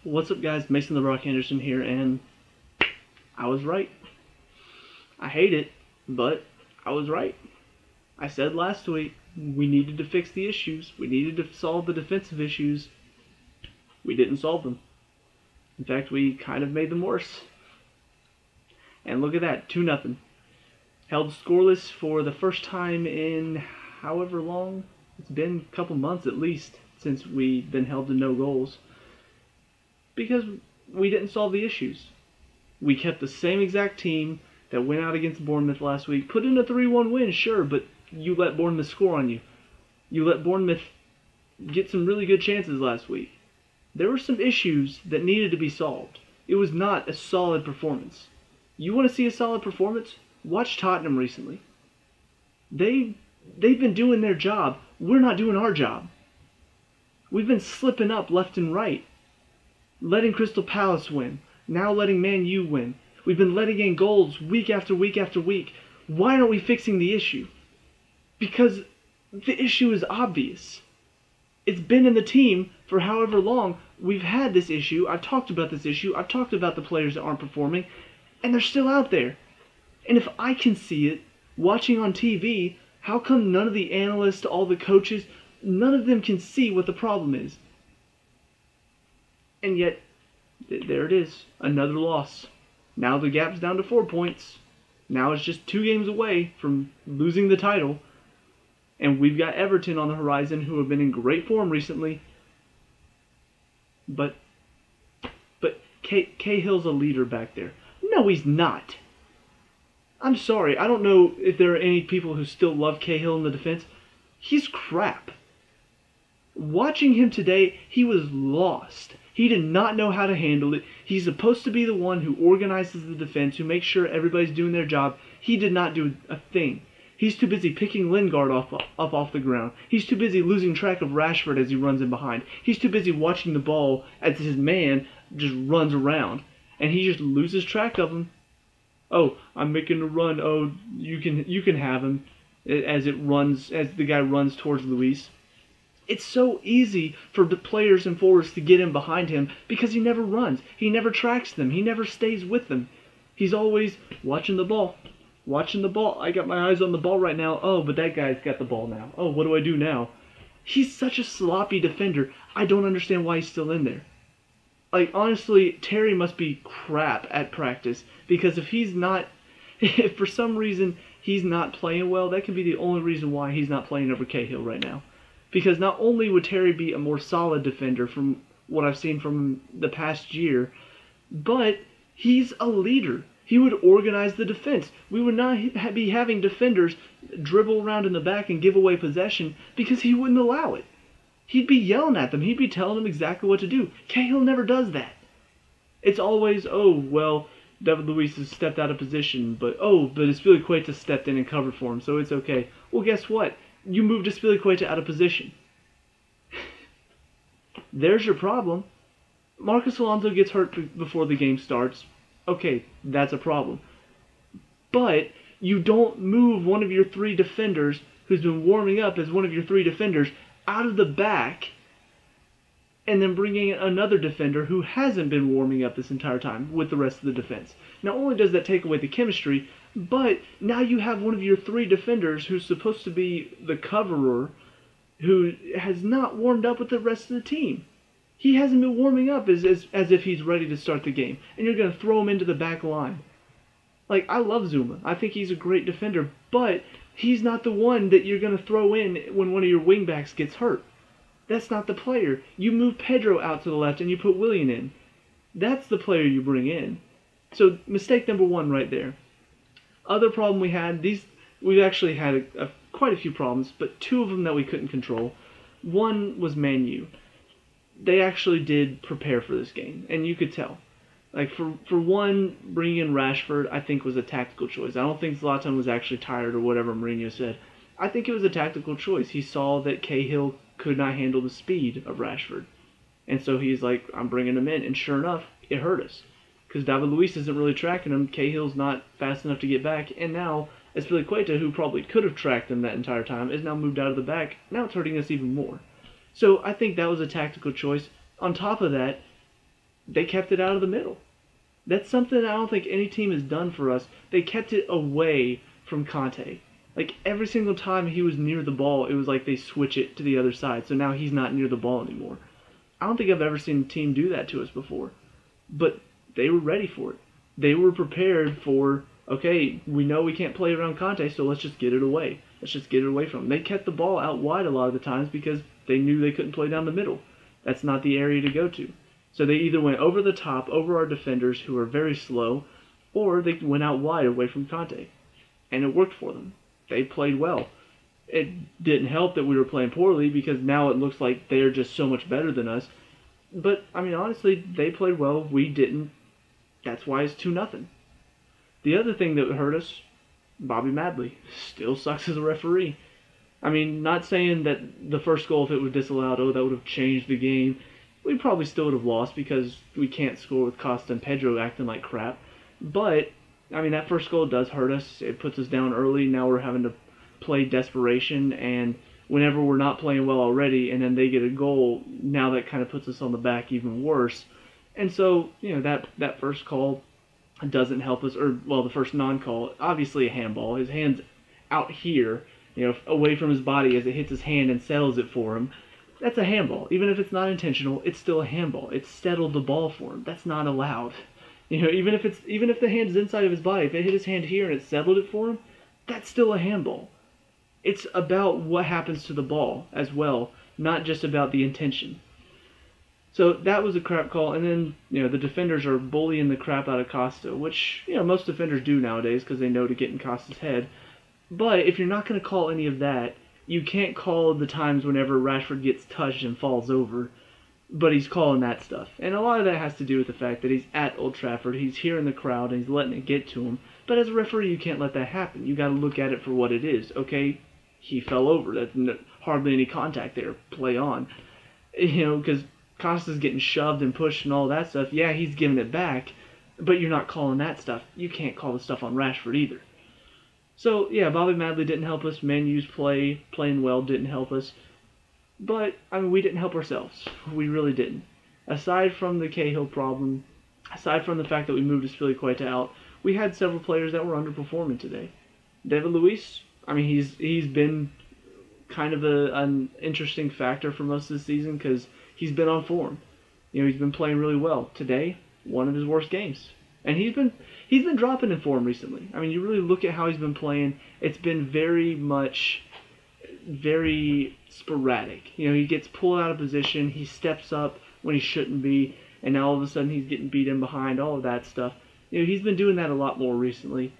What's up, guys? Mason the Rock Henderson here, and I was right. I hate it, but I was right. I said last week we needed to fix the issues. We needed to solve the defensive issues. We didn't solve them. In fact, we kind of made them worse. And look at that, 2-0. Held scoreless for the first time in however long. It's been a couple months at least since we've been held to no goals. Because we didn't solve the issues. We kept the same exact team that went out against Bournemouth last week. Put in a 3-1 win, sure, but you let Bournemouth score on you. You let Bournemouth get some really good chances last week. There were some issues that needed to be solved. It was not a solid performance. You want to see a solid performance? Watch Tottenham recently. They've been doing their job. We're not doing our job. We've been slipping up left and right. Letting Crystal Palace win. Now letting Man U win. We've been letting in goals week after week after week. Why aren't we fixing the issue? Because the issue is obvious. It's been in the team for however long. We've had this issue. I've talked about this issue. I've talked about the players that aren't performing. And they're still out there. And if I can see it, watching on TV, how come none of the analysts, all the coaches, none of them can see what the problem is? And yet, there it is. Another loss. Now the gap's down to 4 points. Now it's just 2 games away from losing the title. And we've got Everton on the horizon, who have been in great form recently. But Cahill's a leader back there. No, he's not. I'm sorry. I don't know if there are any people who still love Cahill in the defense. He's crap. Watching him today, he was lost. He did not know how to handle it. He's supposed to be the one who organizes the defense, who makes sure everybody's doing their job. He did not do a thing. He's too busy picking Lingard off the ground. He's too busy losing track of Rashford as he runs in behind. He's too busy watching the ball as his man just runs around. And he just loses track of him. Oh, I'm making a run. Oh, you can have him as the guy runs towards Luis. It's so easy for the players and forwards to get in behind him because he never runs. He never tracks them. He never stays with them. He's always watching the ball. Watching the ball. I got my eyes on the ball right now. Oh, but that guy's got the ball now. Oh, what do I do now? He's such a sloppy defender. I don't understand why he's still in there. Like, honestly, Terry must be crap at practice, because if for some reason he's not playing well, that could be the only reason why he's not playing over Cahill right now. Because not only would Terry be a more solid defender from what I've seen from him the past year, but he's a leader. He would organize the defense. We would not be having defenders dribble around in the back and give away possession because he wouldn't allow it. He'd be yelling at them. He'd be telling them exactly what to do. Cahill never does that. It's always, oh, well, David Luiz has stepped out of position, but Azpilicueta stepped in and covered for him, so it's okay. Well, guess what? You moved Azpilicueta out of position. There's your problem. Marcus Alonso gets hurt before the game starts. Okay, that's a problem. But you don't move one of your 3 defenders who's been warming up as one of your 3 defenders out of the back and then bringing in another defender who hasn't been warming up this entire time with the rest of the defense. Not only does that take away the chemistry, but now you have one of your 3 defenders who's supposed to be the coverer who has not warmed up with the rest of the team. He hasn't been warming up as if he's ready to start the game, and you're going to throw him into the back line. Like, I love Zuma. I think he's a great defender, but he's not the one that you're going to throw in when one of your wingbacks gets hurt. That's not the player. You move Pedro out to the left and you put Willian in. That's the player you bring in. So, mistake number 1 right there. Other problem we had, we've actually had quite a few problems, but 2 of them that we couldn't control. One was Man U. They actually did prepare for this game, and you could tell. Like, for one, bringing in Rashford, I think was a tactical choice. I don't think Zlatan was actually tired or whatever Mourinho said. I think it was a tactical choice. He saw that Cahill could not handle the speed of Rashford. And so he's like, I'm bringing him in. And sure enough, it hurt us. Because David Luiz isn't really tracking him. Cahill's not fast enough to get back. And now, Azpilicueta, who probably could have tracked him that entire time, is now moved out of the back. Now it's hurting us even more. So I think that was a tactical choice. On top of that, they kept it out of the middle. That's something I don't think any team has done for us. They kept it away from Conte. Like, every single time he was near the ball, it was like they switch it to the other side. So now he's not near the ball anymore. I don't think I've ever seen a team do that to us before. But they were ready for it. They were prepared for, okay, we know we can't play around Conte, so let's just get it away. Let's just get it away from him. They kept the ball out wide a lot of the times because they knew they couldn't play down the middle. That's not the area to go to. So they either went over the top, over our defenders, who are very slow, or they went out wide away from Conte. And it worked for them. They played well. It didn't help that we were playing poorly because now it looks like they're just so much better than us. But, I mean, honestly, they played well. We didn't. That's why it's 2-0. The other thing that hurt us, Bobby Madley still sucks as a referee. I mean, not saying that the first goal, if it was disallowed, that would have changed the game. We probably still would have lost because we can't score with Costa and Pedro acting like crap. But, I mean, that first goal does hurt us. It puts us down early. Now we're having to play desperation, and whenever we're not playing well already and then they get a goal, now that kind of puts us on the back even worse. And so, that first call doesn't help us, or, well, the first non-call, obviously a handball. His hand's out here, away from his body as it hits his hand and settles it for him. That's a handball. Even if it's not intentional, it's still a handball. It settled the ball for him. That's not allowed. Even if the hand is inside of his body, if it hit his hand here and it settled it for him, that's still a handball. It's about what happens to the ball as well, not just about the intention. So that was a crap call, and then, the defenders are bullying the crap out of Costa, which, most defenders do nowadays because they know to get in Costa's head. But if you're not going to call any of that, you can't call the times whenever Rashford gets touched and falls over, but he's calling that stuff. And a lot of that has to do with the fact that he's at Old Trafford, he's here in the crowd, and he's letting it get to him. But as a referee, you can't let that happen. You got to look at it for what it is. Okay, he fell over. That's hardly any contact there. Play on. Because Costa's getting shoved and pushed and all that stuff. Yeah, he's giving it back, but you're not calling that stuff. You can't call the stuff on Rashford either. So, yeah, Bobby Madley didn't help us. Man U's playing well, didn't help us. But, I mean, we didn't help ourselves. We really didn't. Aside from the Cahill problem, aside from the fact that we moved Azpilicueta out, we had several players that were underperforming today. David Luiz, I mean, he's been kind of an interesting factor for most of the season because he's been on form. He's been playing really well. Today, one of his worst games. And he's been dropping in form recently. I mean, you really look at how he's been playing, it's been very sporadic. He gets pulled out of position, he steps up when he shouldn't be, and now all of a sudden he's getting beat in behind, all of that stuff. He's been doing that a lot more recently.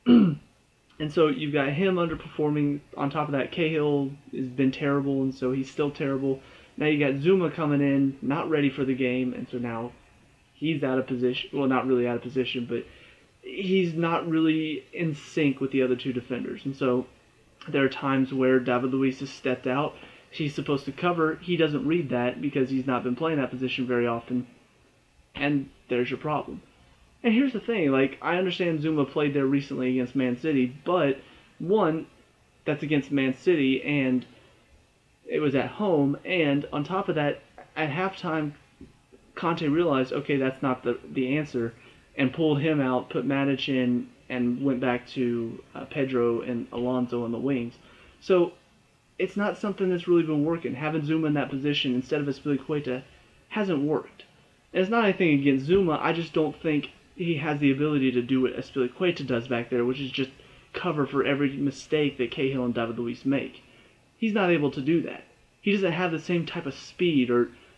And so you've got him underperforming. On top of that, Cahill has been terrible, and so he's still terrible. Now you got Zuma coming in, not ready for the game, and so now he's out of position. Well, not really out of position, but he's not really in sync with the other two defenders. And so there are times where David Luiz has stepped out. He's supposed to cover. He doesn't read that because he's not been playing that position very often. And there's your problem. And here's the thing. I understand Zuma played there recently against Man City, but, one, that's against Man City, and it was at home. And on top of that, at halftime, Conte realized, okay, that's not the answer, and pulled him out, put Matic in, and went back to Pedro and Alonso on the wings. So it's not something that's really been working. Having Zuma in that position instead of Azpilicueta hasn't worked. And it's not anything against Zuma, I just don't think he has the ability to do what Azpilicueta does back there, which is just cover for every mistake that Cahill and David Luiz make. He's not able to do that. He doesn't have the same type of speed,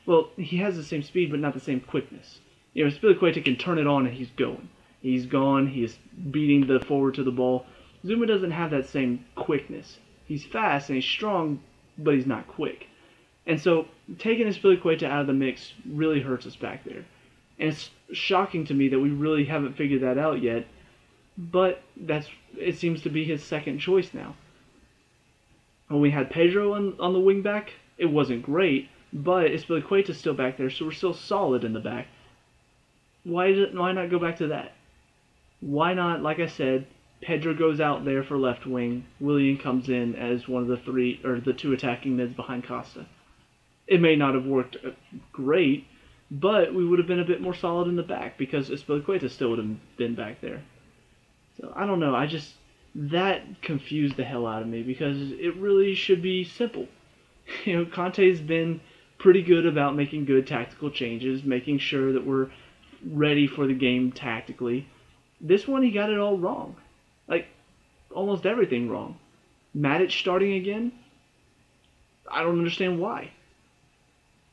well, he has the same speed, but not the same quickness. Azpilicueta can turn it on and he's going. He's gone, he is beating the forward to the ball. Zuma doesn't have that same quickness. He's fast and he's strong, but he's not quick. And so, taking Azpilicueta out of the mix really hurts us back there. And it's shocking to me that we really haven't figured that out yet, but it seems to be his second choice now. When we had Pedro on the wing back, it wasn't great, but Azpilicueta's still back there, so we're still solid in the back. Why not go back to that? Why not, like I said, Pedro goes out there for left wing, Willian comes in as one of the two attacking mids behind Costa. It may not have worked great, but we would have been a bit more solid in the back because Espilicueta still would have been back there. So I don't know. That confused the hell out of me because it really should be simple. Conte's been pretty good about making good tactical changes, making sure that we're ready for the game tactically. This one, he got it all wrong. Like, almost everything wrong. Matic starting again? I don't understand why.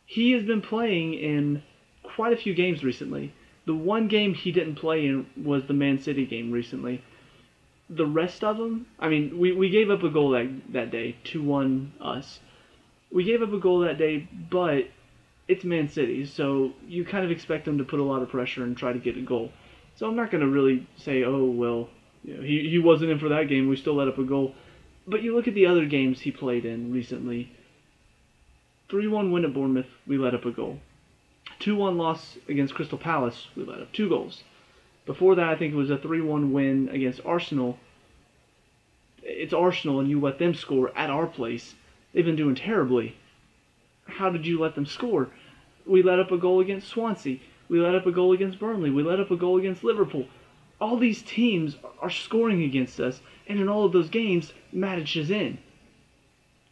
He has been playing in quite a few games recently. The one game he didn't play in was the Man City game recently. The rest of them, I mean, we gave up a goal that day, 2-1 us. We gave up a goal that day, but it's Man City, so you kind of expect them to put a lot of pressure and try to get a goal. So I'm not going to really say, oh, well, he wasn't in for that game, we still let up a goal. But you look at the other games he played in recently. 3-1 win at Bournemouth, we let up a goal. 2-1 loss against Crystal Palace, we let up 2 goals. Before that, I think it was a 3-1 win against Arsenal. It's Arsenal, and you let them score at our place. They've been doing terribly. How did you let them score? We let up a goal against Swansea. We let up a goal against Burnley. We let up a goal against Liverpool. All these teams are scoring against us, and in all of those games, Matic is in.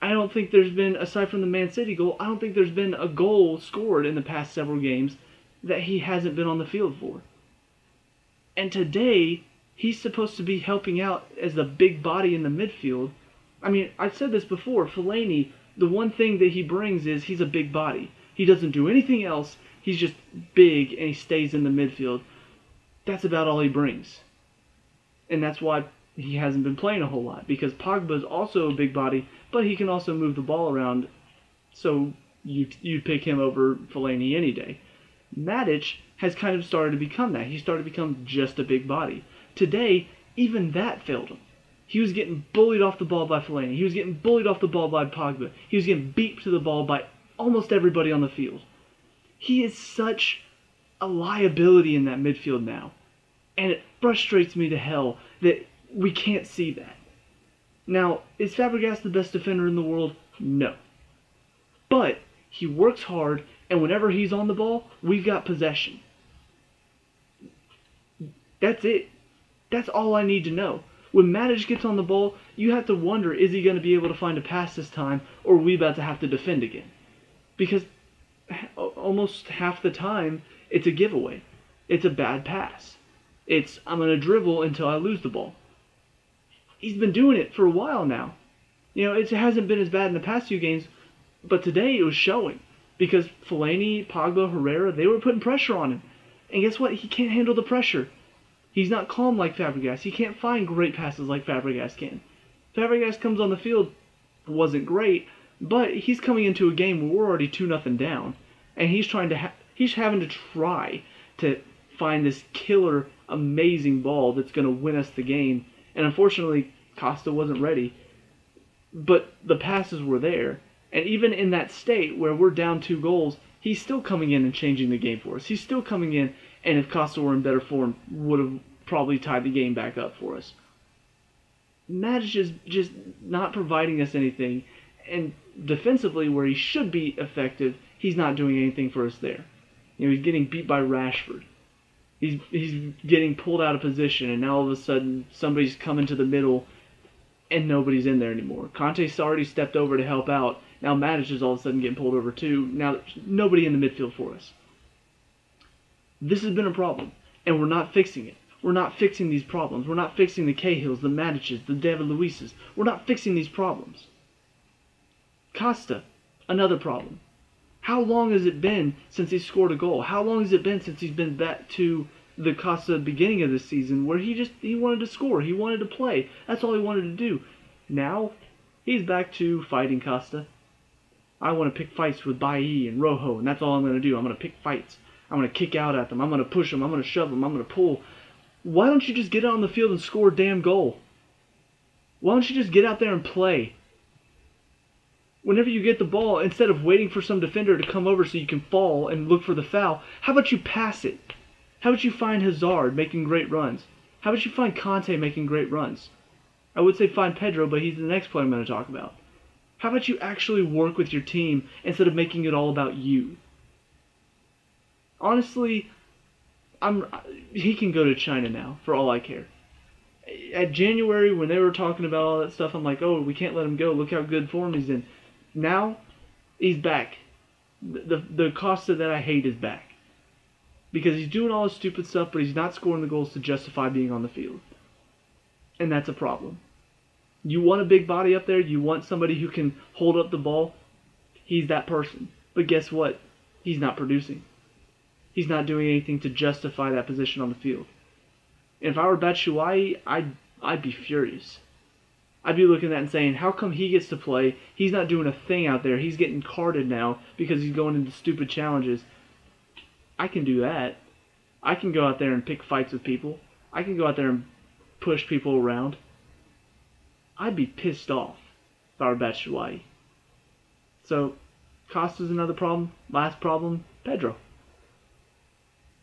I don't think there's been, aside from the Man City goal, I don't think there's been a goal scored in the past several games that he hasn't been on the field for. And today, he's supposed to be helping out as the big body in the midfield. I mean, I've said this before, Fellaini, the one thing that he brings is he's a big body. He doesn't do anything else. He's just big and he stays in the midfield. That's about all he brings. And that's why he hasn't been playing a whole lot, because Pogba's also a big body, but he can also move the ball around, so you'd pick him over Fellaini any day. Matic has kind of started to become that. He started to become just a big body. Today, even that failed him. He was getting bullied off the ball by Fellaini. He was getting bullied off the ball by Pogba. He was getting beat to the ball by almost everybody on the field. He is such a liability in that midfield now. And it frustrates me to hell that we can't see that. Now, is Fabregas the best defender in the world? No. But he works hard, and whenever he's on the ball, we've got possession. That's it. That's all I need to know. When Matic gets on the ball, you have to wonder, is he going to be able to find a pass this time, or are we about to have to defend again? Because almost half the time, it's a giveaway. It's a bad pass. It's, I'm going to dribble until I lose the ball. He's been doing it for a while now. It hasn't been as bad in the past few games, but today it was showing. Because Fellaini, Pogba, Herrera, they were putting pressure on him. And guess what? He can't handle the pressure. He's not calm like Fabregas. He can't find great passes like Fabregas can. Fabregas comes on the field, wasn't great, but he's coming into a game where we're already 2-0 down, and he's having to try to find this killer, amazing ball that's going to win us the game. And unfortunately, Costa wasn't ready, but the passes were there. And even in that state where we're down 2 goals, he's still coming in and changing the game for us. He's still coming in, and if Costa were in better form, would have probably tied the game back up for us. Matic is just not providing us anything, and defensively, where he should be effective, he's not doing anything for us there. He's getting beat by Rashford. He's getting pulled out of position, and now all of a sudden somebody's coming to the middle, and nobody's in there anymore. Conte's already stepped over to help out. Now Matic is all of a sudden getting pulled over too. Now there's nobody in the midfield for us. This has been a problem, and we're not fixing it. We're not fixing these problems. We're not fixing the Cahills, the Matiches, the David Luizes. We're not fixing these problems. Costa, another problem. How long has it been since he scored a goal? How long has it been since he's been back to the Costa beginning of the season where he wanted to score, he wanted to play. That's all he wanted to do. Now, he's back to fighting Costa. I want to pick fights with Bailly and Rojo, and that's all I'm going to do. I'm going to pick fights. I'm going to kick out at them. I'm going to push them. I'm going to shove them. I'm going to pull. Why don't you just get out on the field and score a damn goal? Why don't you just get out there and play? Whenever you get the ball, instead of waiting for some defender to come over so you can fall and look for the foul, how about you pass it? How about you find Hazard making great runs? How about you find Conte making great runs? I would say find Pedro, but he's the next player I'm going to talk about. How about you actually work with your team instead of making it all about you? Honestly, I'm he can go to China now for all I care. At January when they were talking about all that stuff, I'm like, oh, we can't let him go. Look how good form he's in. Now he's back. The Costa that I hate is back because he's doing all his stupid stuff, but he's not scoring the goals to justify being on the field, and that's a problem. You want a big body up there. You want somebody who can hold up the ball. He's that person. But guess what? He's not producing. He's not doing anything to justify that position on the field. And if I were Batshuayi, I'd be furious. I'd be looking at that and saying, how come he gets to play? He's not doing a thing out there. He's getting carded now because he's going into stupid challenges. I can do that. I can go out there and pick fights with people. I can go out there and push people around. I'd be pissed off if I were Batshuayi. So, Costa's another problem. Last problem, Pedro.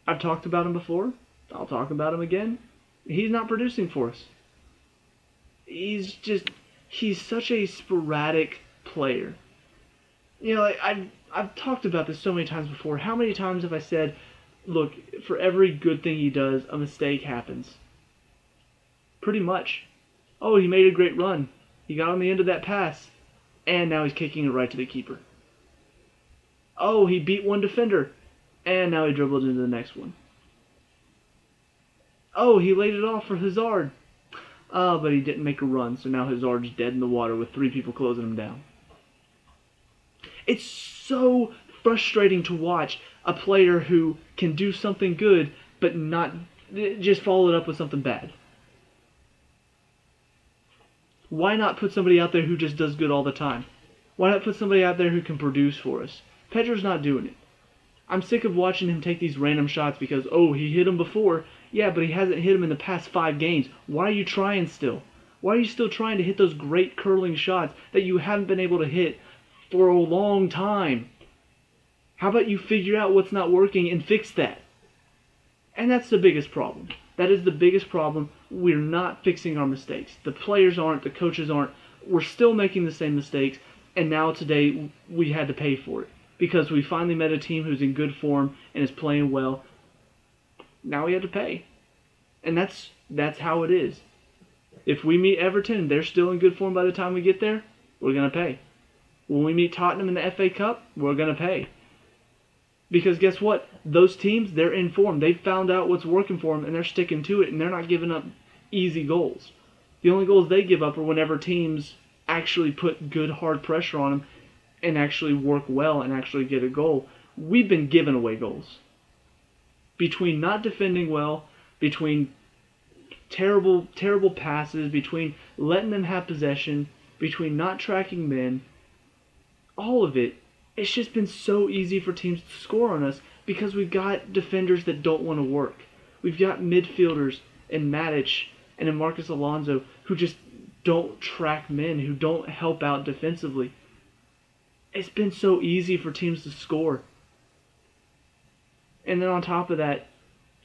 I've talked about him before. I'll talk about him again. He's not producing for us. He's such a sporadic player. You know, I've talked about this so many times before. How many times have I said, look, for every good thing he does, a mistake happens? Pretty much. Oh, he made a great run. He got on the end of that pass, and now he's kicking it right to the keeper. Oh, he beat one defender, and now he dribbled into the next one. Oh, he laid it off for Hazard. Oh, but he didn't make a run, so now Hazard's dead in the water with 3 people closing him down. It's so frustrating to watch a player who can do something good, but not just follow it up with something bad. Why not put somebody out there who just does good all the time? Why not put somebody out there who can produce for us? Pedro's not doing it. I'm sick of watching him take these random shots because, oh, he hit him before. Yeah, but he hasn't hit him in the past 5 games. Why are you trying still? Why are you still trying to hit those great curling shots that you haven't been able to hit for a long time? How about you figure out what's not working and fix that? And that's the biggest problem. That is the biggest problem. We're not fixing our mistakes. The players aren't. The coaches aren't. We're still making the same mistakes. And now today we had to pay for it. Because we finally met a team who's in good form and is playing well. Now we have to pay. And that's how it is. If we meet Everton and they're still in good form by the time we get there, we're going to pay. When we meet Tottenham in the FA Cup, we're going to pay. Because guess what? Those teams, they're in form. They've found out what's working for them, and they're sticking to it, and they're not giving up easy goals. The only goals they give up are whenever teams actually put good, hard pressure on them and actually work well and actually get a goal. We've been giving away goals. Between not defending well, between terrible passes, between letting them have possession, between not tracking men, all of it, it's just been so easy for teams to score on us because we've got defenders that don't want to work. We've got midfielders in Matic and in Marcus Alonso who just don't track men, who don't help out defensively. It's been so easy for teams to score. And then on top of that,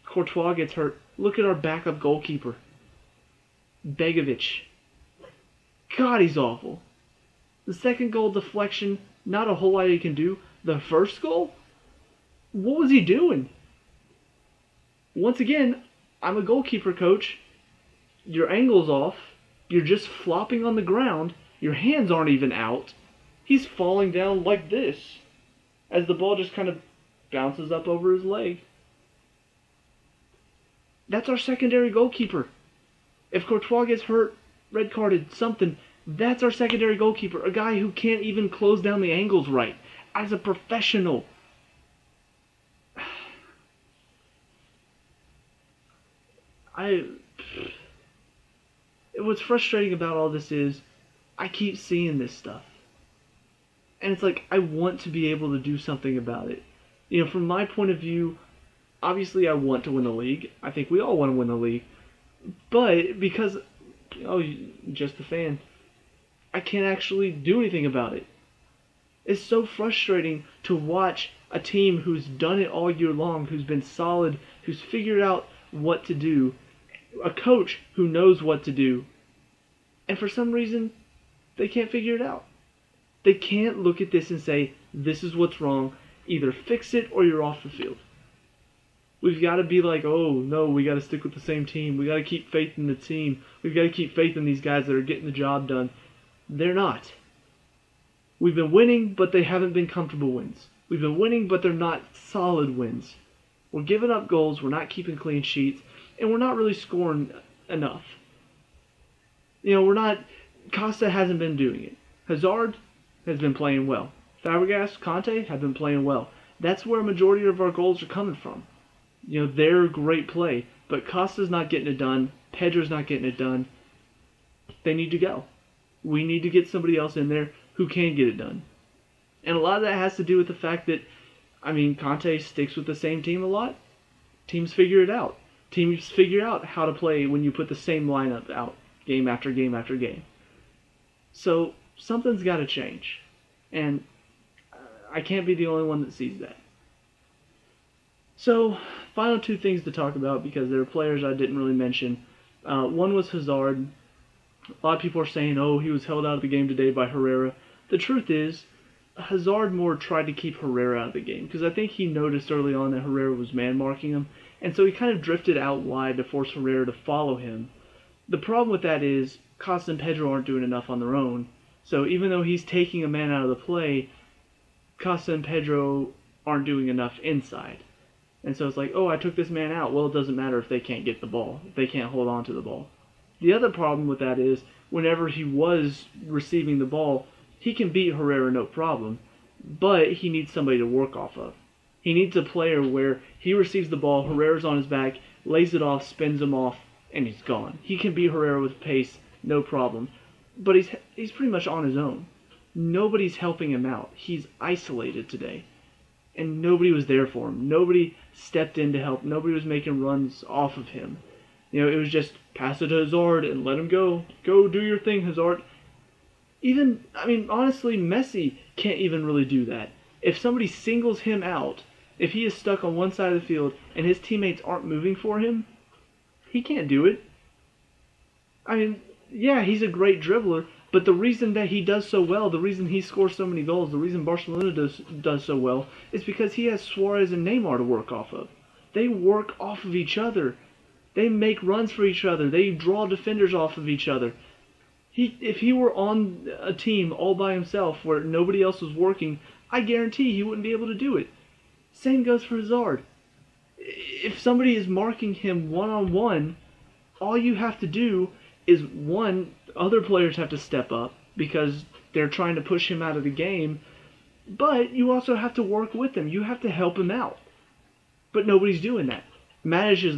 Courtois gets hurt. Look at our backup goalkeeper, Begovic. God, he's awful. The second goal deflection, not a whole lot he can do. The first goal? What was he doing? Once again, I'm a goalkeeper coach. Your angle's off. You're just flopping on the ground. Your hands aren't even out. He's falling down like this as the ball just kind of bounces up over his leg. That's our secondary goalkeeper. If Courtois gets hurt, red carded, something, that's our secondary goalkeeper. A guy who can't even close down the angles right. As a professional. What's frustrating about all this is I keep seeing this stuff. And it's like I want to be able to do something about it. You know, from my point of view, obviously I want to win the league. I think we all want to win the league. But because, just a fan, I can't actually do anything about it. It's so frustrating to watch a team who's done it all year long, who's been solid, who's figured out what to do, a coach who knows what to do, and for some reason, they can't figure it out. They can't look at this and say, this is what's wrong, either fix it or you're off the field. We've got to be like, oh, no, we got to stick with the same team. We got to keep faith in the team. We've got to keep faith in these guys that are getting the job done. They're not. We've been winning, but they haven't been comfortable wins. We've been winning, but they're not solid wins. We're giving up goals, we're not keeping clean sheets, and we're not really scoring enough. We're not... Costa hasn't been doing it. Hazard has been playing well. Fabregas, Conte have been playing well. That's where a majority of our goals are coming from. They're great play, but Costa's not getting it done. Pedro's not getting it done. They need to go. We need to get somebody else in there who can get it done. And a lot of that has to do with the fact that, Conte sticks with the same team a lot. Teams figure it out. Teams figure out how to play when you put the same lineup out game after game after game. So something's got to change. And I can't be the only one that sees that. So, final two things to talk about because there are players I didn't really mention. One was Hazard. A lot of people are saying, oh, he was held out of the game today by Herrera. The truth is, Hazard more tried to keep Herrera out of the game because I think he noticed early on that Herrera was man-marking him, and so he kind of drifted out wide to force Herrera to follow him. The problem with that is Costa and Pedro aren't doing enough on their own, so even though he's taking a man out of the play, Costa and Pedro aren't doing enough inside. And so it's like, oh, I took this man out. Well, it doesn't matter if they can't get the ball, if they can't hold on to the ball. The other problem with that is whenever he was receiving the ball, he can beat Herrera no problem, but he needs somebody to work off of. He needs a player where he receives the ball, Herrera's on his back, lays it off, spins him off, and he's gone. He can beat Herrera with pace, no problem. But he's pretty much on his own. Nobody's helping him out. He's isolated today. And nobody was there for him. Nobody stepped in to help. Nobody was making runs off of him. It was just pass it to Hazard and let him go. Go do your thing, Hazard. Honestly, Messi can't even really do that. If somebody singles him out, if he is stuck on one side of the field and his teammates aren't moving for him, he can't do it. Yeah, he's a great dribbler, but the reason that he does so well, the reason he scores so many goals, the reason Barcelona does so well, is because he has Suarez and Neymar to work off of. They work off of each other. They make runs for each other. They draw defenders off of each other. If he were on a team all by himself where nobody else was working, I guarantee he wouldn't be able to do it. Same goes for Hazard. If somebody is marking him one-on-one, all you have to do is, one, other players have to step up because they're trying to push him out of the game, but you also have to work with him. You have to help him out. But nobody's doing that. Matic is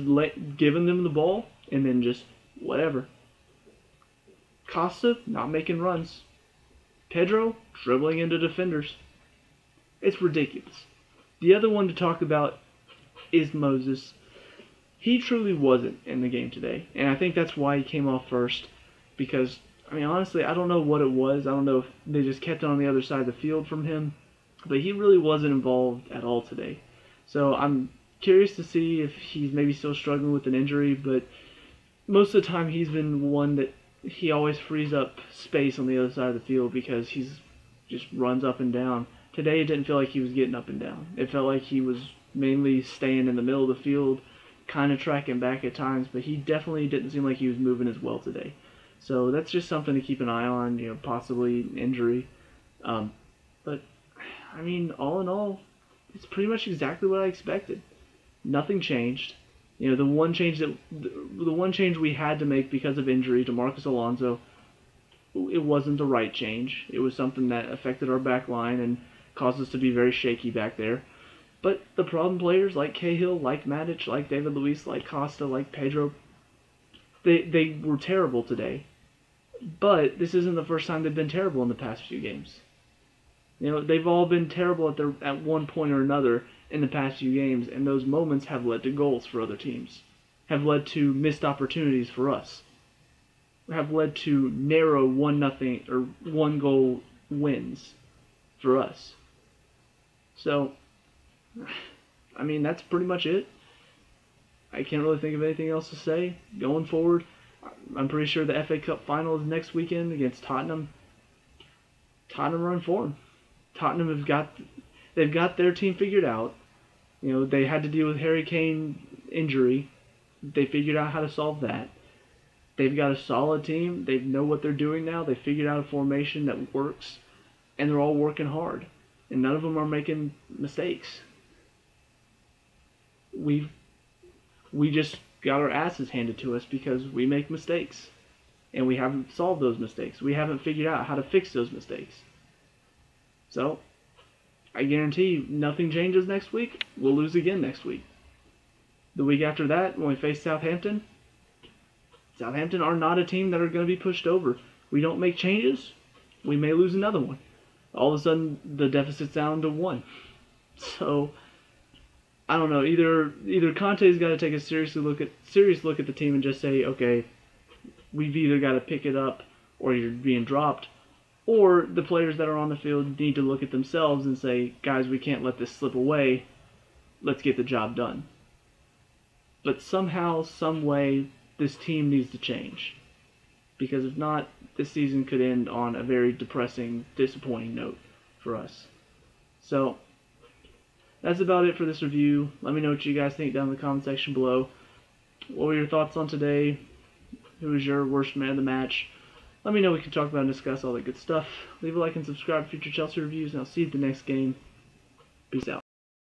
giving them the ball and then just whatever. Costa not making runs. Pedro dribbling into defenders. It's ridiculous. The other one to talk about is Moses. He truly wasn't in the game today, and I think that's why he came off first, because, honestly, I don't know what it was. I don't know if they just kept it on the other side of the field from him, but he really wasn't involved at all today. So I'm curious to see if he's maybe still struggling with an injury, but most of the time he's been one that he always frees up space on the other side of the field because he's just runs up and down. Today it didn't feel like he was getting up and down. It felt like he was mainly staying in the middle of the field, kind of tracking back at times, but he definitely didn't seem like he was moving as well today. So that's just something to keep an eye on, possibly injury. But, all in all, it's pretty much exactly what I expected. Nothing changed. The one change we had to make because of injury to Marcos Alonso, it wasn't the right change. It was something that affected our back line and caused us to be very shaky back there. But the problem players like Cahill, like Matic, like David Luiz, like Costa, like Pedro, they were terrible today. But this isn't the first time they've been terrible in the past few games. They've all been terrible at one point or another in the past few games, and those moments have led to goals for other teams, have led to missed opportunities for us, have led to narrow 1-0 or 1-goal wins for us. So, that's pretty much it. I can't really think of anything else to say. Going forward, I'm pretty sure the FA Cup final is next weekend against Tottenham. Tottenham are in form. Tottenham they've got their team figured out. They had to deal with Harry Kane injury. They figured out how to solve that. They've got a solid team. They know what they're doing now. They figured out a formation that works, and they're all working hard. And none of them are making mistakes. We just got our asses handed to us because we make mistakes, and we haven't solved those mistakes. We haven't figured out how to fix those mistakes. So, I guarantee nothing changes next week. We'll lose again next week. The week after that, when we face Southampton are not a team that are going to be pushed over. We don't make changes, we may lose another one. All of a sudden, the deficit's down to 1. So, I don't know. Either Conte's got to take a serious look at the team and just say, okay, we've either got to pick it up or you're being dropped, or the players that are on the field need to look at themselves and say, guys, we can't let this slip away. Let's get the job done. But somehow, some way, this team needs to change. Because if not, this season could end on a very depressing, disappointing note for us. So, that's about it for this review. Let me know what you guys think down in the comment section below. What were your thoughts on today? Who was your worst man of the match? Let me know. We can talk about and discuss all that good stuff. Leave a like and subscribe for future Chelsea reviews, and I'll see you at the next game. Peace out.